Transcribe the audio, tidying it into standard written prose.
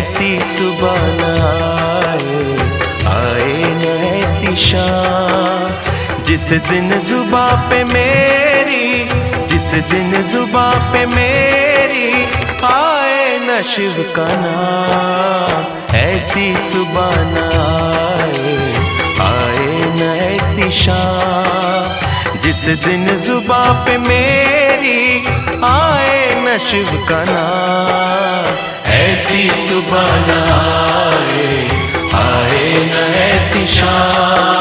ऐसी सुबह न आए न ऐसी शाम, जिस दिन जुबां पे मेरी, जिस दिन जुबां पे मेरी आए न शिव का नाम। ऐसी सुबह न आए न ऐसी शाम, जिस दिन जुबां पे मेरी आए न शिव का नाम। ऐसी सुबह न आए न ऐसी शाम।